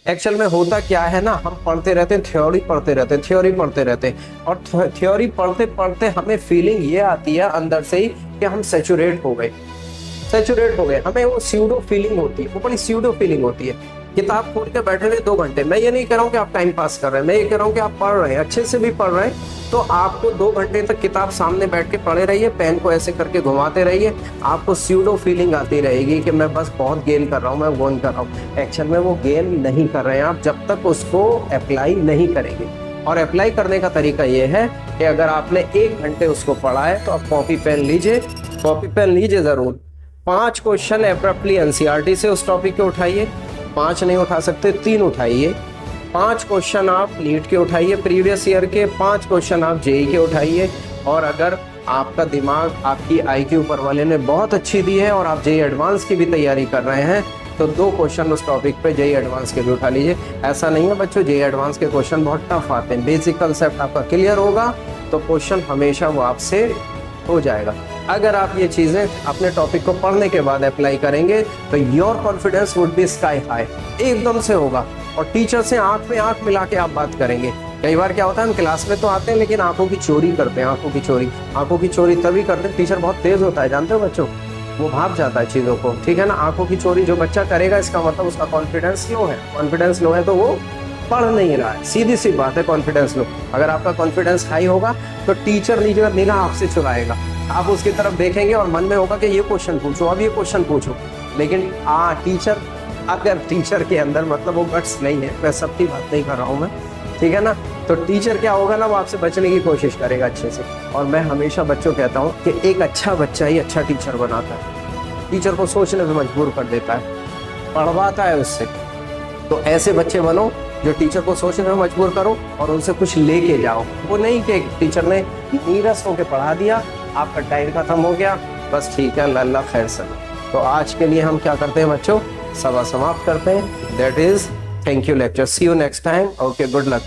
Actual में होता क्या है ना, हम पढ़ते रहते हैं, थ्योरी पढ़ते रहते हैं, थ्योरी पढ़ते रहते हैं, और थ्योरी पढ़ते पढ़ते हमें फीलिंग ये आती है अंदर से ही कि हम सैचुरेट हो गए, सैचुरेट हो गए। हमें वो स्यूडो फीलिंग होती है, वो बड़ी स्यूडो फीलिंग होती है। किताब खोल के बैठे हुए 2 घंटे, मैं ये नहीं कह रहा हूँ कि आप टाइम पास कर रहे हैं, मैं ये कह रहा हूँ कि आप पढ़ रहे हैं, अच्छे से भी पढ़ रहे हैं, तो आपको 2 घंटे तक किताब सामने बैठ के पढ़े रहिए, पेन को ऐसे करके घुमाते रहिए, आपको स्यूडो फीलिंग आती रहेगी कि मैं बस बहुत गेन कर रहा हूँ, मैं गेन कर रहा हूँ। एक्चुअल में वो गेन नहीं कर रहे हैं आप, जब तक उसको अप्लाई नहीं करेंगे। और अप्लाई करने का तरीका ये है कि अगर आपने 1 घंटे उसको पढ़ा है तो आप कॉपी पेन लीजिए, कॉपी पेन लीजिए जरूर। 5 क्वेश्चन एब्रप्टली एनसीईआरटी से उस टॉपिक के उठाइए, 5 नहीं उठा सकते 3 उठाइए। 5 क्वेश्चन आप नीट के उठाइए प्रीवियस ईयर के, 5 क्वेश्चन आप जेई के उठाइए। और अगर आपका दिमाग, आपकी आईक्यू ऊपर वाले ने बहुत अच्छी दी है और आप जेई एडवांस की भी तैयारी कर रहे हैं, तो 2 क्वेश्चन उस टॉपिक पे जेई एडवांस के भी उठा लीजिए। ऐसा नहीं है बच्चों जेई एडवांस के क्वेश्चन बहुत टफ आते हैं, बेसिक कंसेप्ट आपका क्लियर होगा तो क्वेश्चन हमेशा वो आपसे हो जाएगा। अगर आप ये चीजें अपने टॉपिक को पढ़ने के बाद अप्लाई करेंगे तो your confidence would be sky high, एकदम से होगा। और टीचर से आंख में आंख मिला के आप बात करेंगे। कई बार क्या होता है, हम क्लास में तो आते हैं लेकिन आंखों की चोरी करते हैं, आंखों की चोरी, आंखों की चोरी तभी करते हैं, टीचर बहुत तेज होता है जानते हो बच्चों, वो भाप जाता है चीजों को, ठीक है ना। आंखों की चोरी जो बच्चा करेगा इसका मतलब उसका कॉन्फिडेंस लो है, कॉन्फिडेंस लो है तो वो पढ़ नहीं रहा है, सीधी सी बात है, कॉन्फिडेंस लो। अगर आपका कॉन्फिडेंस हाई होगा तो टीचर निगाह आपसे चुराएगा, आप उसकी तरफ देखेंगे और मन में होगा कि ये क्वेश्चन पूछो, अब ये क्वेश्चन पूछो। लेकिन टीचर, अगर टीचर के अंदर मतलब वो गट्स नहीं है, मैं सबकी बात नहीं कर रहा हूँ मैं, ठीक है ना, तो टीचर क्या होगा ना, वो आपसे बचने की कोशिश करेगा अच्छे से। और मैं हमेशा बच्चों कहता हूँ कि एक अच्छा बच्चा ही अच्छा टीचर बनाता है, टीचर को सोचने पे मजबूर कर देता है, पढ़वाता है उससे। तो ऐसे बच्चे बनो जो टीचर को सोचने में मजबूर करो और उनसे कुछ लेके जाओ। वो नहीं कि टीचर ने नीरस होकर पढ़ा दिया, आपका टाइम खत्म हो गया, बस ठीक है अल्लाह खैर से। तो आज के लिए हम क्या करते हैं बच्चों, सभा समाप्त करते हैं। That is thank you lecture, see you next time, okay, good luck.